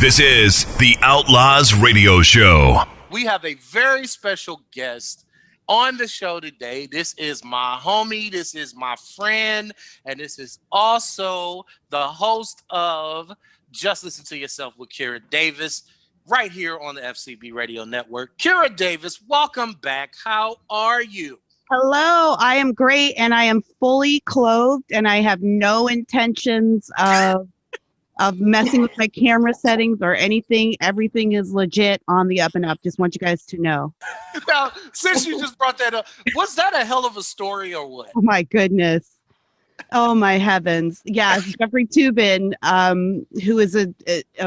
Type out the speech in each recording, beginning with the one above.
This is the Outlaws Radio Show. We have a very special guest on the show today. This is my homie, this is my friend, and this is also the host of Just Listen to Yourself with Kira Davis, right here on the FCB Radio Network. Kira Davis, welcome back. How are you? Hello, I am great, and I am fully clothed, and I have no intentions of messing with my camera settings or anything. Everything is legit on the up and up. Just want you guys to know. Now, since you just brought that up, was that a hell of a story or what? Oh my goodness. Oh my heavens. Yeah, Jeffrey Toobin, who is a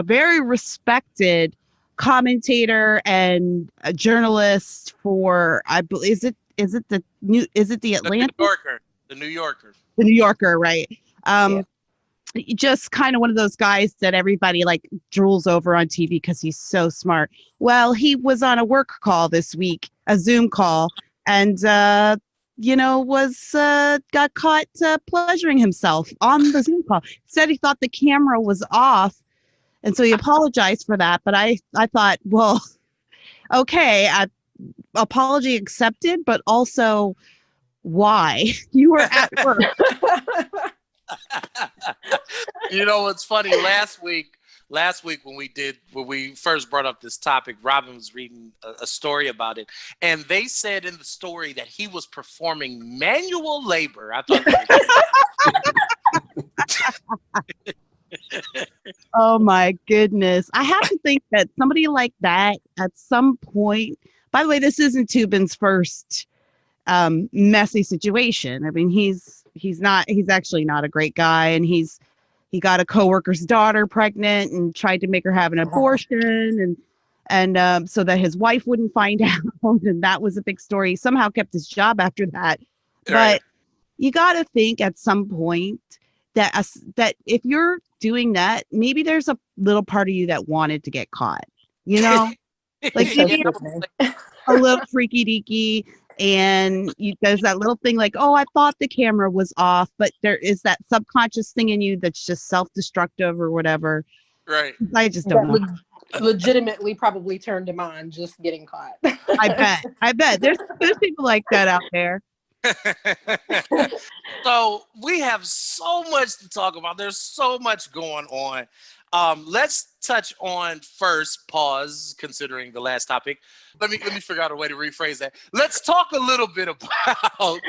very respected commentator and a journalist for, I believe, is it the Atlantic? The New Yorker. The New Yorker, right. Just kind of one of those guys that everybody like drools over on TV because he's so smart. Well, he was on a work call this week, a Zoom call, and got caught pleasuring himself on the Zoom call. Said he thought the camera was off, and so he apologized for that. But I thought, well, okay, apology accepted, but also why? You were at work. You know, it's funny. Last week when we first brought up this topic, Robin was reading a story about it, and they said in the story that he was performing manual labor. I thought. Oh my goodness! I have to think that somebody like that at some point. By the way, this isn't Toobin's first messy situation. I mean, he's actually not a great guy, and he got a coworker's daughter pregnant and tried to make her have an abortion, and so that his wife wouldn't find out, and that was a big story. He somehow kept his job after that. Right. But you got to think at some point that if you're doing that, maybe there's a little part of you that wanted to get caught, like maybe a little freaky deaky. And there's that little thing like, oh, I thought the camera was off, but there is that subconscious thing in you that's just self-destructive or whatever. Right. I just don't know. Legitimately probably turned him on just getting caught. I bet. There's people like that out there. So we have so much to talk about. There's so much going on. Let's touch on first, pause, considering the last topic. Let me figure out a way to rephrase that. Let's talk a little bit about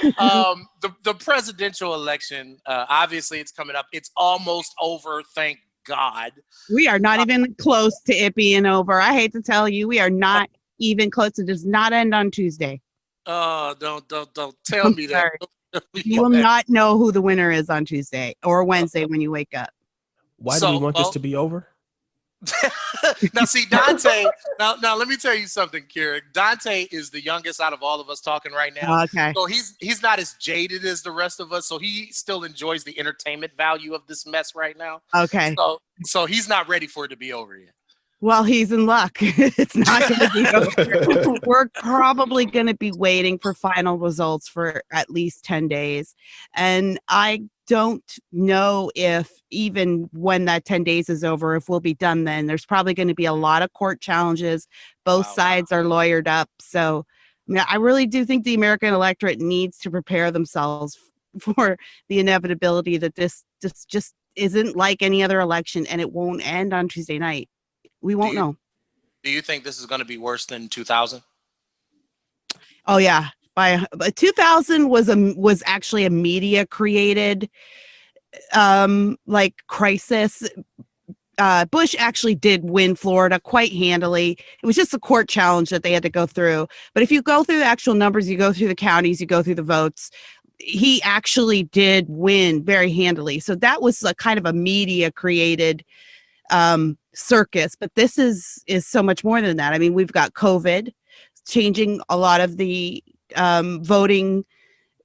the presidential election. Obviously, it's coming up. It's almost over, thank God. We are not even close to it being over. I hate to tell you, we are not even close. It does not end on Tuesday. Oh, don't tell me that. You will not know who the winner is on Tuesday or Wednesday when you wake up. Why do we want this to be over? Now, see, Dante, now let me tell you something, Kira. Dante is the youngest out of all of us talking right now. Okay. So he's not as jaded as the rest of us, so he still enjoys the entertainment value of this mess right now. Okay. So he's not ready for it to be over yet. Well, he's in luck. It's not going to be over. We're probably going to be waiting for final results for at least 10 days. And I don't know if even when that 10 days is over, if we'll be done then. There's probably going to be a lot of court challenges. Both sides are lawyered up. So I really do think the American electorate needs to prepare themselves for the inevitability that this just isn't like any other election, and it won't end on Tuesday night. We won't know. Do you think this is going to be worse than 2000? Oh yeah, by 2000 was actually a media created crisis. Bush actually did win Florida quite handily. It was just a court challenge that they had to go through. But if you go through the actual numbers, you go through the counties, you go through the votes, he actually did win very handily. So that was a kind of a media created circus, but this is so much more than that. I mean, we've got COVID changing a lot of the voting,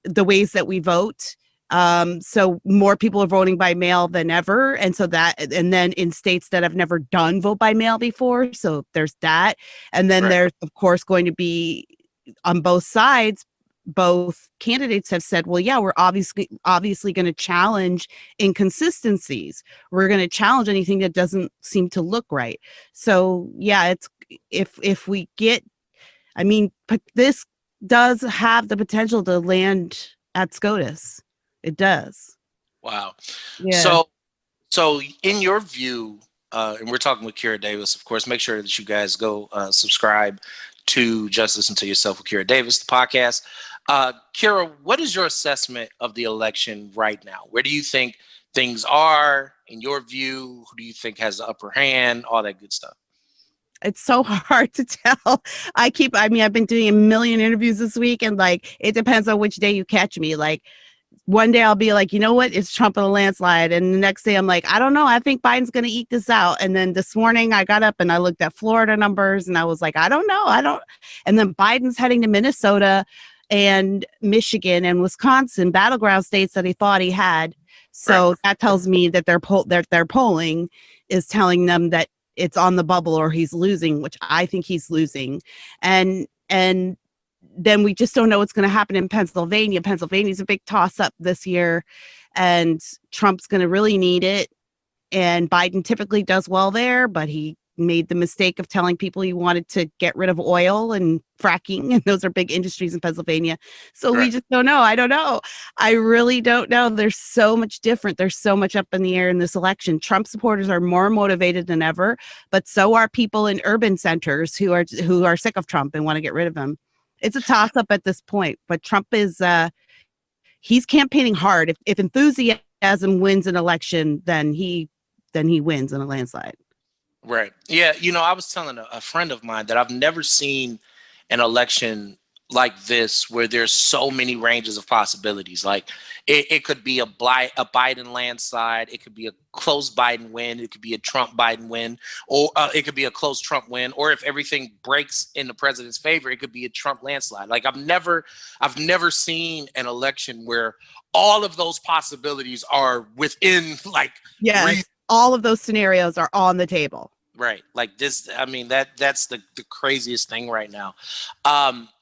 the ways that we vote. So more people are voting by mail than ever. And then in states that have never done vote by mail before. So there's that. And then there's, of course, going to be on both sides both candidates have said, well, yeah, we're obviously going to challenge inconsistencies. We're going to challenge anything that doesn't seem to look right. So yeah, it's if we get, I mean, this does have the potential to land at SCOTUS. It does. Wow. Yeah. So in your view, and we're talking with Kira Davis, of course, make sure that you guys go subscribe to Just Listen to Yourself with Kira Davis, the podcast. Kira, what is your assessment of the election right now? Where do you think things are in your view? Who do you think has the upper hand? All that good stuff. It's so hard to tell. I've been doing a million interviews this week, and like, it depends on which day you catch me. Like, one day I'll be like, you know what, it's Trump in a landslide. And the next day I'm like, I don't know, I think Biden's going to eke this out. And then this morning I got up and I looked at Florida numbers and I was like, I don't know. And then Biden's heading to Minnesota and Michigan and Wisconsin, battleground states that he thought he had. So that tells me that their polling is telling them that it's on the bubble or he's losing, which I think he's losing. And then we just don't know what's going to happen in Pennsylvania. Pennsylvania's a big toss-up this year, and Trump's going to really need it. And Biden typically does well there, but he made the mistake of telling people he wanted to get rid of oil and fracking, and those are big industries in Pennsylvania. So we just don't know. I don't know. I really don't know. There's so much different. There's so much up in the air in this election. Trump supporters are more motivated than ever, but so are people in urban centers who are sick of Trump and want to get rid of him. It's a toss-up at this point, but Trump is he's campaigning hard. If enthusiasm wins an election, then he wins in a landslide. Right. Yeah. I was telling a friend of mine that I've never seen an election like this where there's so many ranges of possibilities. Like it could be a Biden landslide. It could be a close Biden win. It could be a Trump Biden win, or it could be a close Trump win. Or if everything breaks in the president's favor, it could be a Trump landslide. Like I've never seen an election where all of those possibilities are within all of those scenarios are on the table. Right. Like this. I mean, that's the craziest thing right now.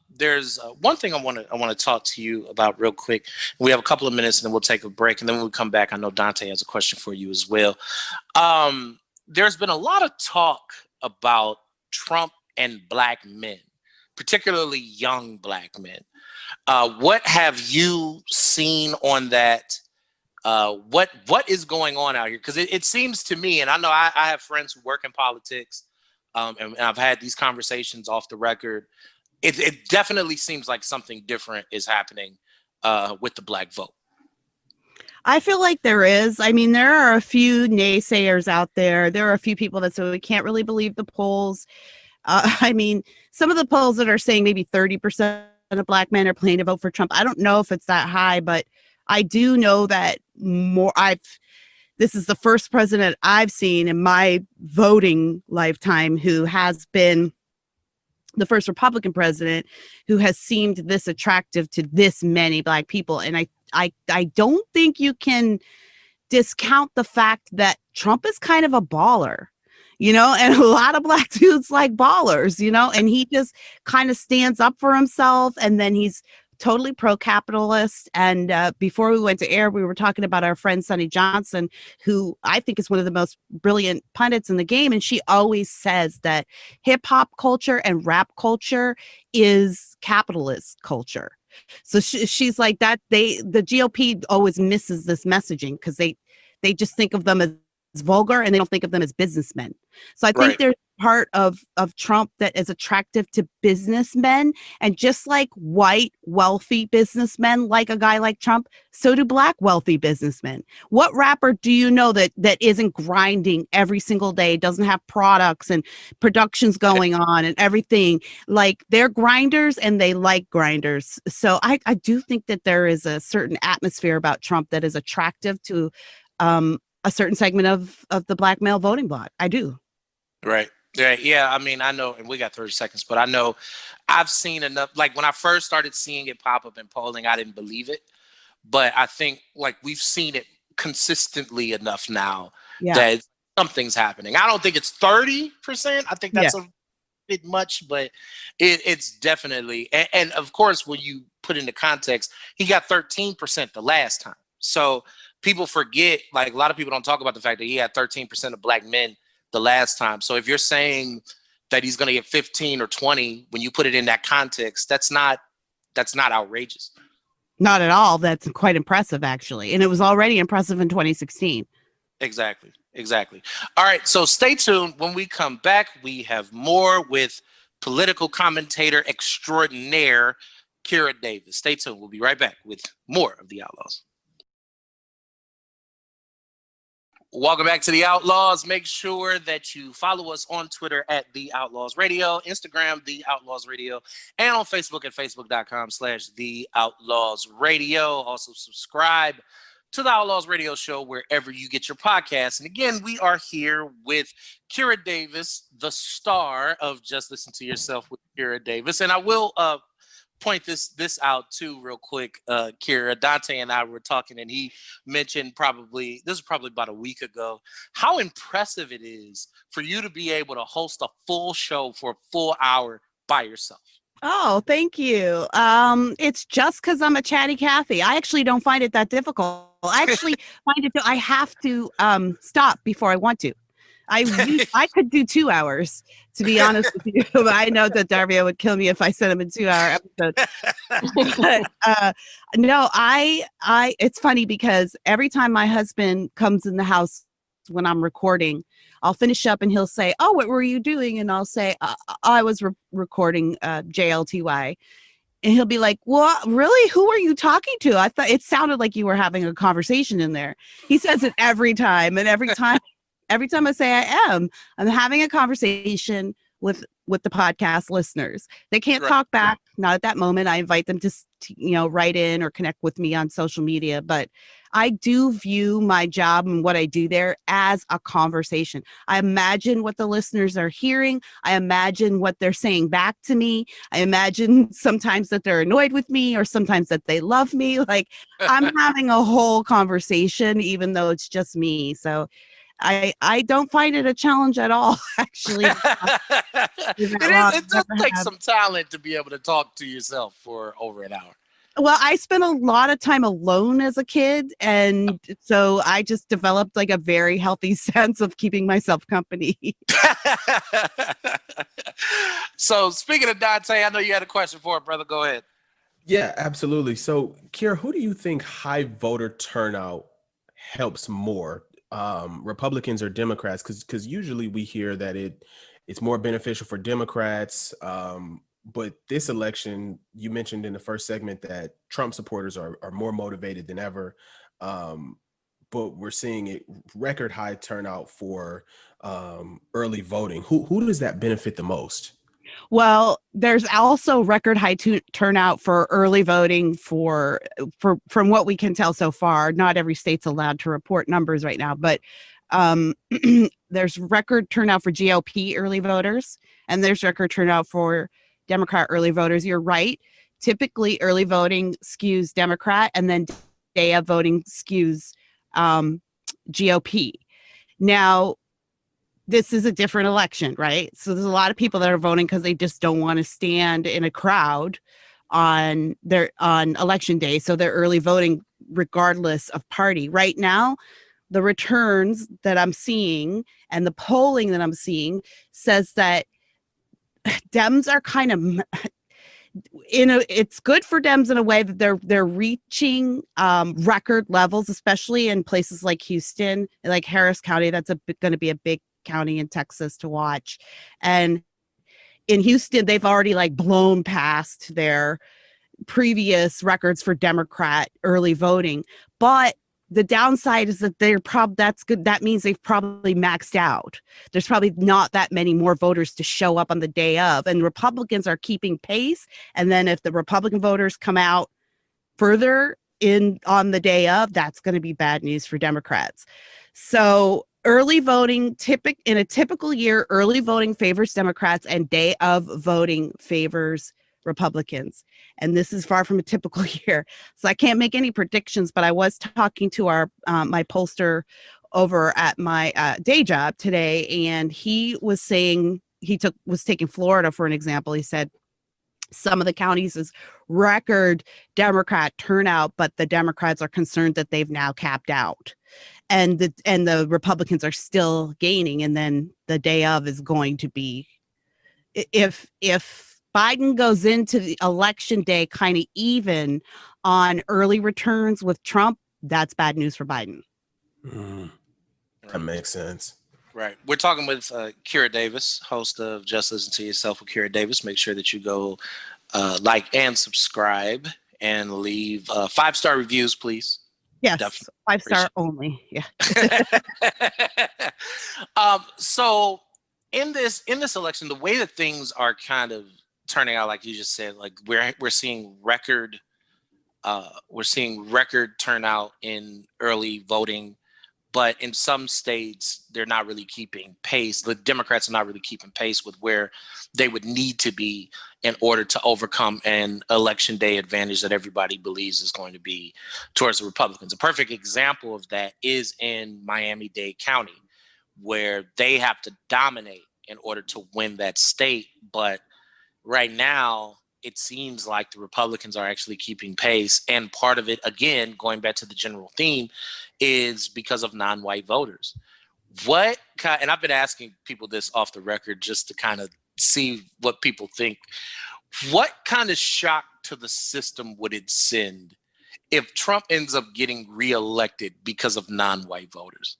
There's one thing I want to talk to you about real quick. We have a couple of minutes and then we'll take a break. And then when we come back, I know Dante has a question for you as well. There's been a lot of talk about Trump and black men, particularly young black men. What have you seen on that? What is going on out here? Because it seems to me, and I know I have friends who work in politics, and I've had these conversations off the record. It definitely seems like something different is happening with the black vote. I feel like there is. I mean, there are a few naysayers out there. There are a few people that say we can't really believe the polls. I mean, some of the polls that are saying maybe 30% of black men are planning to vote for Trump. I don't know if it's that high, but I do know that this is the first president I've seen in my voting lifetime who has been the first Republican president who has seemed this attractive to this many black people. And I don't think you can discount the fact that Trump is kind of a baller, and a lot of black dudes like ballers, and he just kind of stands up for himself. And then he's totally pro-capitalist. And before we went to air, we were talking about our friend Sunny Johnson, who I think is one of the most brilliant pundits in the game. And she always says that hip hop culture and rap culture is capitalist culture. So she's like that. The GOP always misses this messaging because they just think of them as vulgar and they don't think of them as businessmen. So I think there's part of Trump that is attractive to businessmen, and just like white wealthy businessmen like a guy like Trump, so do black wealthy businessmen. What rapper do you know that isn't grinding every single day, doesn't have products and productions going on and everything? Like, they're grinders and they like grinders. So I do think that there is a certain atmosphere about Trump that is attractive to a certain segment of the black male voting bloc. I do. Right. Yeah. I mean, I know, and we got 30 seconds, but I know I've seen enough. Like when I first started seeing it pop up in polling, I didn't believe it. But I think like we've seen it consistently enough now that something's happening. I don't think it's 30%. I think that's bit much, but it's definitely, and of course, when you put into context, he got 13% the last time. So people forget, like a lot of people don't talk about the fact that he had 13% of black men the last time. So if you're saying that he's going to get 15 or 20, when you put it in that context, that's not outrageous. Not at all. That's quite impressive, actually. And it was already impressive in 2016. Exactly. All right. So stay tuned. When we come back, we have more with political commentator extraordinaire, Kira Davis. Stay tuned. We'll be right back with more of The Outlaws. Welcome back to The Outlaws. Make sure that you follow us on Twitter at The Outlaws Radio, Instagram, The Outlaws Radio, and on Facebook at facebook.com/The Outlaws Radio. Also subscribe to The Outlaws Radio Show wherever you get your podcasts. And again, we are here with Kira Davis, the star of Just Listen to Yourself with Kira Davis. And I will point this out too real quick. Kira, Dante and I were talking, and he mentioned this was probably about a week ago, how impressive it is for you to be able to host a full show for a full hour by yourself. Oh, thank you. It's just because I'm a chatty Cathy. I actually don't find it that difficult. I actually I have to stop before I want to. I could do 2 hours, to be honest with you. But I know that Dario would kill me if I sent him a 2-hour episode. But no, it's funny because every time my husband comes in the house when I'm recording, I'll finish up and he'll say, "Oh, what were you doing?" And I'll say, "I was recording JLTY." And he'll be like, "Well, really? Who are you talking to? I thought it sounded like you were having a conversation in there." He says it every time, and every time I say I'm having a conversation with the podcast listeners. They can't talk back, not at that moment. I invite them to write in or connect with me on social media, but I do view my job and what I do there as a conversation. I imagine what the listeners are hearing. I imagine what they're saying back to me. I imagine sometimes that they're annoyed with me or sometimes that they love me. Like I'm having a whole conversation, even though it's just me. So I don't find it a challenge at all, actually. It does take some talent to be able to talk to yourself for over an hour. Well, I spent a lot of time alone as a kid, and so I just developed like a very healthy sense of keeping myself company. So speaking of Dante, I know you had a question for it, brother. Go ahead. Yeah, absolutely. So, Kira, who do you think high voter turnout helps more? Republicans or Democrats? Because usually we hear that it's more beneficial for Democrats. But this election, you mentioned in the first segment that Trump supporters are more motivated than ever. But we're seeing a record high turnout for early voting. Who does that benefit the most? Well, there's also record high turnout for early voting for from what we can tell so far. Not every state's allowed to report numbers right now, but there's record turnout for GOP early voters, and there's record turnout for Democrat early voters. You're right. Typically, early voting skews Democrat, and then day of voting skews GOP. Now, this is a different election, right? So there's a lot of people that are voting because they just don't want to stand in a crowd on election day. So they're early voting regardless of party. Right now, the returns that I'm seeing and the polling that I'm seeing says that Dems are kind of it's good for Dems in a way that they're reaching record levels, especially in places like Houston, like Harris County. That's going to be a big county in Texas to watch. And in Houston, they've already like blown past their previous records for Democrat early voting. But the downside is that that's good. That means they've probably maxed out. There's probably not that many more voters to show up on the day of, and Republicans are keeping pace. And then if the Republican voters come out further in on the day of, that's going to be bad news for Democrats. So early voting, in a typical year, early voting favors Democrats and day of voting favors Republicans. And this is far from a typical year. So I can't make any predictions, but I was talking to my pollster over at my day job today, and he was saying was taking Florida for an example. He said some of the counties is record Democrat turnout, but the Democrats are concerned that they've now capped out, and the Republicans are still gaining. And then the day of is going to be, if Biden goes into the election day kind of even on early returns with Trump, that's bad news for Biden. That makes sense. Right. We're talking with Kira Davis, host of Just Listen to Yourself with Kira Davis. Make sure that you go like and subscribe and leave 5-star reviews, please. Yes, Definitely 5-star only. Yeah. So in this election, the way that things are kind of turning out, like you just said, like we're seeing record turnout in early voting. But in some states, they're not really keeping pace. The Democrats are not really keeping pace with where they would need to be in order to overcome an election day advantage that everybody believes is going to be towards the Republicans. A perfect example of that is in Miami-Dade County, where they have to dominate in order to win that state. But right now, it seems like the Republicans are actually keeping pace. And part of it, again, going back to the general theme, is because of non-white voters. And I've been asking people this off the record just to kind of see what people think. What kind of shock to the system would it send if Trump ends up getting reelected because of non-white voters?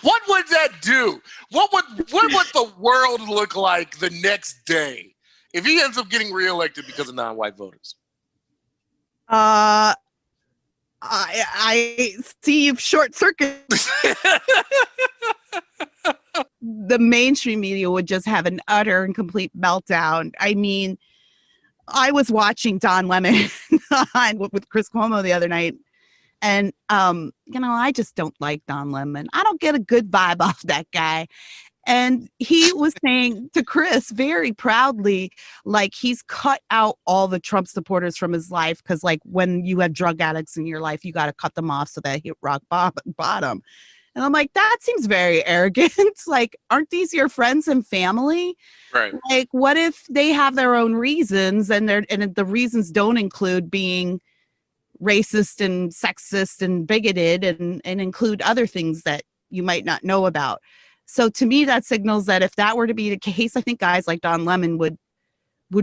What would that do? What would the world look like the next day if he ends up getting reelected because of non-white voters? I see you've short circuit. The mainstream media would just have an utter and complete meltdown. I mean, I was watching Don Lemon with Chris Cuomo the other night. And, I just don't like Don Lemon. I don't get a good vibe off that guy. And he was saying to Chris very proudly, like, he's cut out all the Trump supporters from his life. Because, like, when you have drug addicts in your life, you got to cut them off so that hit rock bottom. And I'm like, that seems very arrogant. Like, aren't these your friends and family? Right. Like, what if they have their own reasons and the reasons don't include being racist and sexist and bigoted and include other things that you might not know about. So to me, that signals that if that were to be the case, I think guys like Don Lemon would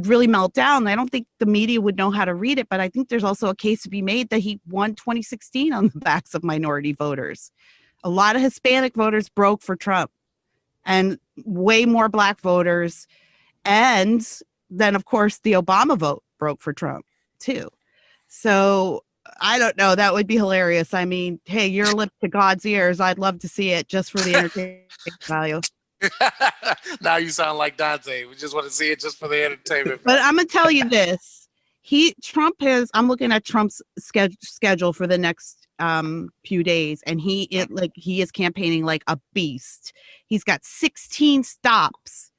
really melt down. I don't think the media would know how to read it, but I think there's also a case to be made that he won 2016 on the backs of minority voters. A lot of Hispanic voters broke for Trump and way more Black voters. And then, of course, the Obama vote broke for Trump too. So I don't know. That would be hilarious. I mean, hey, your lip to God's ears. I'd love to see it just for the entertainment value. Now you sound like Dante. We just want to see it just for the entertainment. But I'm going to tell you this. I'm looking at Trump's schedule for the next few days, and he is campaigning like a beast. He's got 16 stops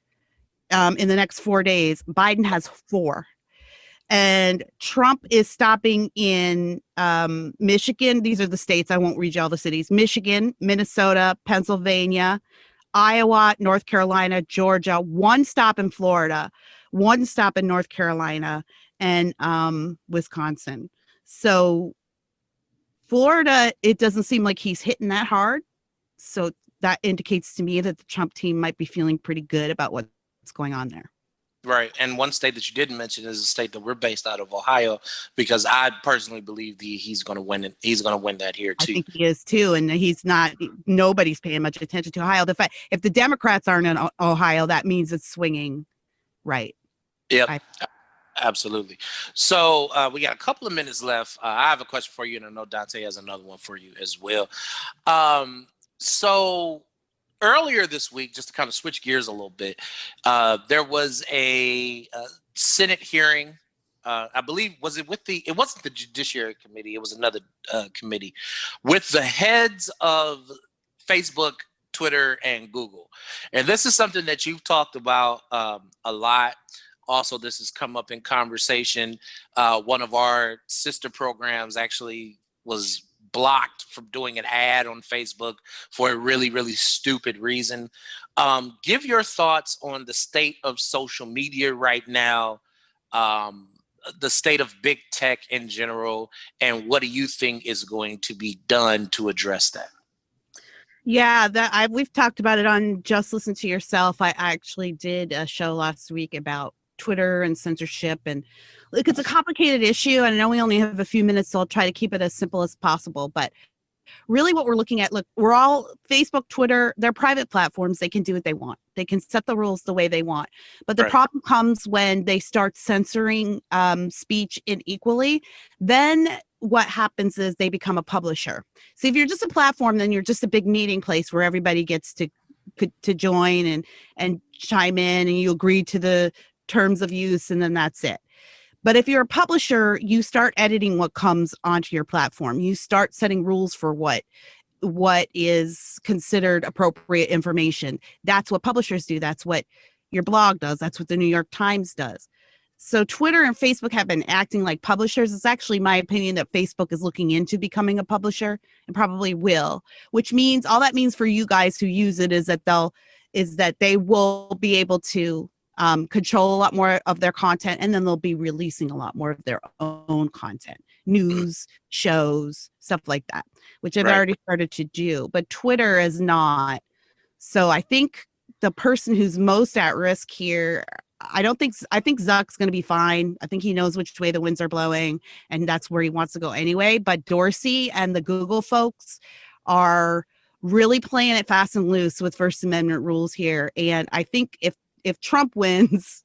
in the next 4 days. Biden has 4. And Trump is stopping in Michigan. These are the states. I won't read you all the cities. Michigan, Minnesota, Pennsylvania, Iowa, North Carolina, Georgia, 1 stop in Florida, 1 stop in North Carolina, and Wisconsin. So Florida, it doesn't seem like he's hitting that hard. So that indicates to me that the Trump team might be feeling pretty good about what's going on there. Right. And one state that you didn't mention is a state that we're based out of, Ohio, because I personally believe he's going to win it. He's going to win that here, too. I think he is, too. And nobody's paying much attention to Ohio. The fact, if the Democrats aren't in Ohio, that means it's swinging right. Yep. Absolutely. So we got a couple of minutes left. I have a question for you, and I know Dante has another one for you as well. So earlier this week, just to kind of switch gears a little bit, there was a Senate hearing. I believe, it wasn't the Judiciary Committee. It was another committee with the heads of Facebook, Twitter, and Google. And this is something that you've talked about a lot. Also, this has come up in conversation. One of our sister programs actually was blocked from doing an ad on Facebook for a really, really stupid reason. Give your thoughts on the state of social media right now, the state of big tech in general, and what do you think is going to be done to address that? Yeah, we've talked about it on Just Listen to Yourself. I actually did a show last week about Twitter and censorship, and look, it's a complicated issue. And I know we only have a few minutes, so I'll try to keep it as simple as possible. But really what we're looking at, look, we're all Facebook, Twitter, they're private platforms. They can do what they want. They can set the rules the way they want. But the problem comes when they start censoring speech unequally. Then what happens is they become a publisher. So if you're just a platform, then you're just a big meeting place where everybody gets to join and chime in, and you agree to the terms of use, and then that's it. But if you're a publisher, you start editing what comes onto your platform. You start setting rules for what is considered appropriate information. That's what publishers do. That's what your blog does. That's what the New York Times does. So Twitter and Facebook have been acting like publishers. It's actually my opinion that Facebook is looking into becoming a publisher and probably will, which means all that means for you guys who use it is that they will be able to control a lot more of their content, and then they'll be releasing a lot more of their own content, news, shows, stuff like that, which I've already started to do. But Twitter is not. So I think the person who's most at risk here, I think Zuck's going to be fine. I think he knows which way the winds are blowing, and that's where he wants to go anyway. But Dorsey and the Google folks are really playing it fast and loose with First Amendment rules here. And I think if Trump wins,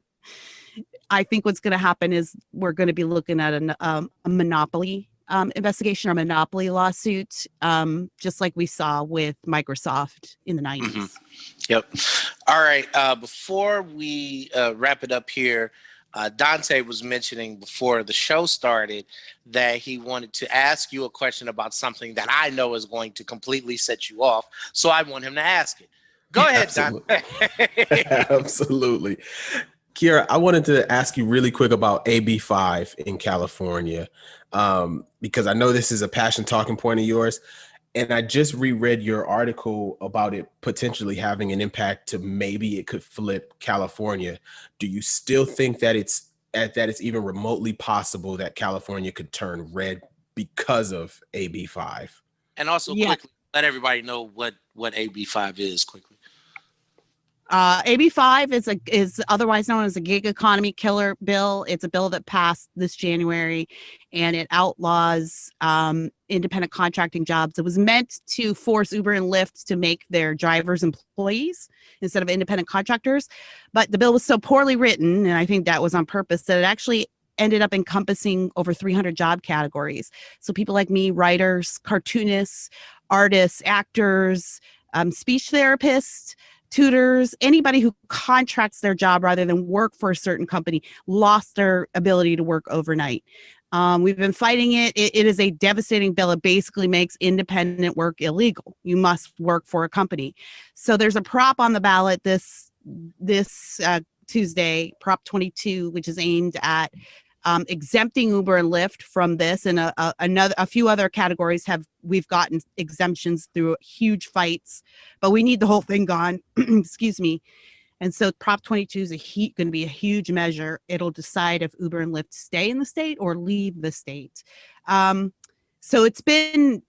I think what's going to happen is we're going to be looking at a monopoly investigation or monopoly lawsuit, just like we saw with Microsoft in the 90s. Mm-hmm. Yep. All right. Before we wrap it up here, Dante was mentioning before the show started that he wanted to ask you a question about something that I know is going to completely set you off. So I want him to ask it. Go ahead, Dante. Absolutely. Kiera, I wanted to ask you really quick about AB5 in California, because I know this is a passion talking point of yours. And I just reread your article about it potentially having an impact to maybe it could flip California. Do you still think that it's even remotely possible that California could turn red because of AB5? And also quickly, let everybody know what AB5 is quickly. AB5 is otherwise known as a gig economy killer bill. It's a bill that passed this January, and it outlaws independent contracting jobs. It was meant to force Uber and Lyft to make their drivers employees instead of independent contractors. But the bill was so poorly written, and I think that was on purpose, that it actually ended up encompassing over 300 job categories. So people like me, writers, cartoonists, artists, actors, speech therapists, tutors, anybody who contracts their job rather than work for a certain company lost their ability to work overnight. We've been fighting it. It is a devastating bill. It basically makes independent work illegal. You must work for a company. So there's a prop on the ballot this Tuesday, Prop 22, which is aimed at exempting Uber and Lyft from this, and a few other categories we've gotten exemptions through huge fights, but we need the whole thing gone. Excuse me. And so Prop 22 is going to be a huge measure. It'll decide if Uber and Lyft stay in the state or leave the state. So it's been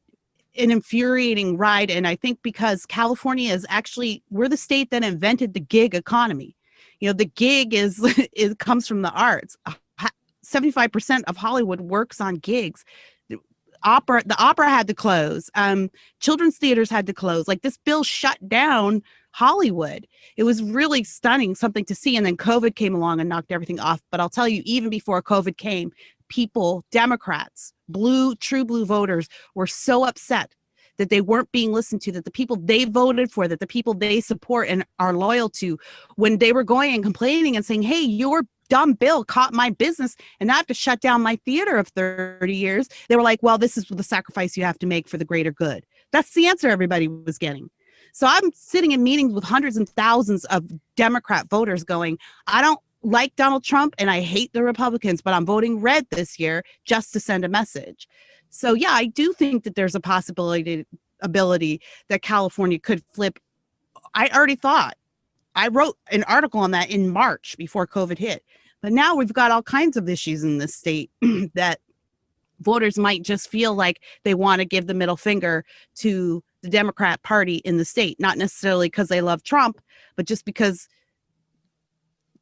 an infuriating ride, and I think because California we're the state that invented the gig economy. You know, the gig it comes from the arts. 75% of Hollywood works on gigs. The opera had to close. Children's theaters had to close. Like, this bill shut down Hollywood. It was really stunning, something to see. And then COVID came along and knocked everything off. But I'll tell you, even before COVID came, people, Democrats, true blue voters, were so upset that they weren't being listened to, that the people they voted for, that the people they support and are loyal to, when they were going and complaining and saying, hey, your dumb bill caught my business and I have to shut down my theater of 30 years. They were like, well, this is the sacrifice you have to make for the greater good. That's the answer everybody was getting. So I'm sitting in meetings with hundreds and thousands of Democrat voters going, I don't like Donald Trump and I hate the Republicans, but I'm voting red this year just to send a message. So yeah, I do think that there's a ability that California could flip. I wrote an article on that in March before COVID hit. But now we've got all kinds of issues in this state that voters might just feel like they want to give the middle finger to the Democrat Party in the state, not necessarily because they love Trump, but just because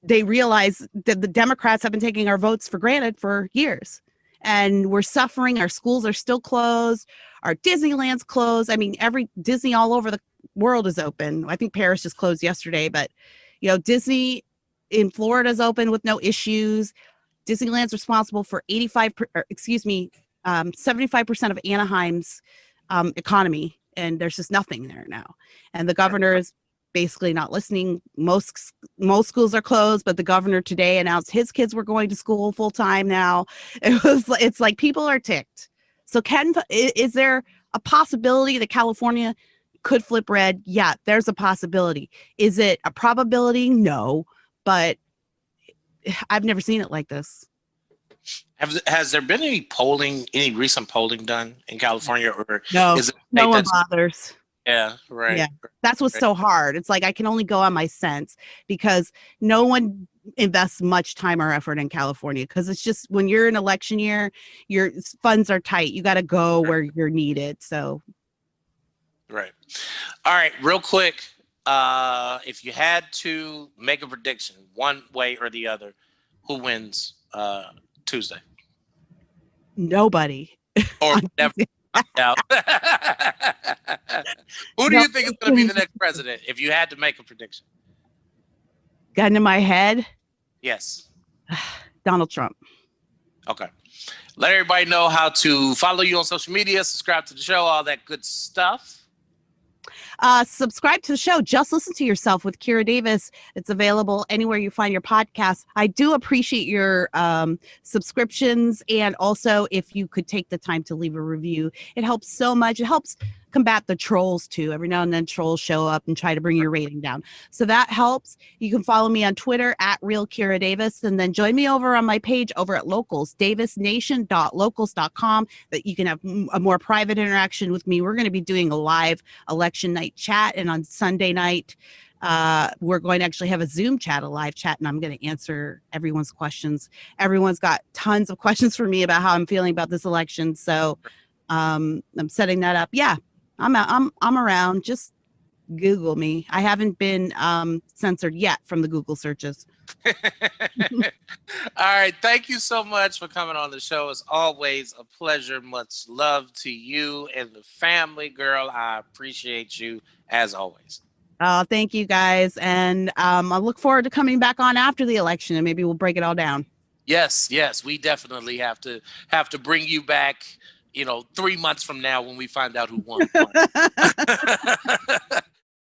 they realize that the Democrats have been taking our votes for granted for years. And we're suffering. Our schools are still closed. Our Disneyland's closed. I mean, every Disney all over the world is open. I think Paris just closed yesterday, but Disney in Florida is open with no issues. Disneyland's responsible for 75% of Anaheim's economy, and there's just nothing there now. And the governor is basically not listening. Most schools are closed, but the governor today announced his kids were going to school full time now. It's like people are ticked. So is there a possibility that California could flip red? Yeah, there's a possibility. Is it a probability? No, but I've never seen it like this. Has there been any recent polling done in California, or no? Is it no one bothers. Yeah, right. Yeah, that's what's so hard. It's like I can only go on my sense because no one invests much time or effort in California, because it's just when you're in election year, your funds are tight. You got to go where you're needed. So, right. All right, real quick. If you had to make a prediction one way or the other, who wins Tuesday? Nobody. Or never. Out. Who do you think is going to be the next president if you had to make a prediction? Gun to my head? Yes. Donald Trump. Okay. Let everybody know how to follow you on social media, subscribe to the show, all that good stuff. Subscribe to the show. Just Listen to Yourself with Kira Davis. It's available anywhere you find your podcasts. I do appreciate your subscriptions, and also if you could take the time to leave a review. It helps so much. It helps combat the trolls too. Every now and then trolls show up and try to bring your rating down. So that helps. You can follow me on Twitter at Real Kira Davis, and then join me over on my page over at Locals, davisnation.locals.com, that you can have a more private interaction with me. We're going to be doing a live election night chat, and on Sunday night, we're going to actually have a Zoom chat, a live chat, and I'm going to answer everyone's questions. Everyone's got tons of questions for me about how I'm feeling about this election. So I'm setting that up. Yeah. I'm around. Just Google me. I haven't been censored yet from the Google searches. All right. Thank you so much for coming on the show. It's always a pleasure. Much love to you and the family, girl. I appreciate you as always. Oh, thank you guys. And I look forward to coming back on after the election, and maybe we'll break it all down. Yes. We definitely have to bring you back, 3 months from now when we find out who won.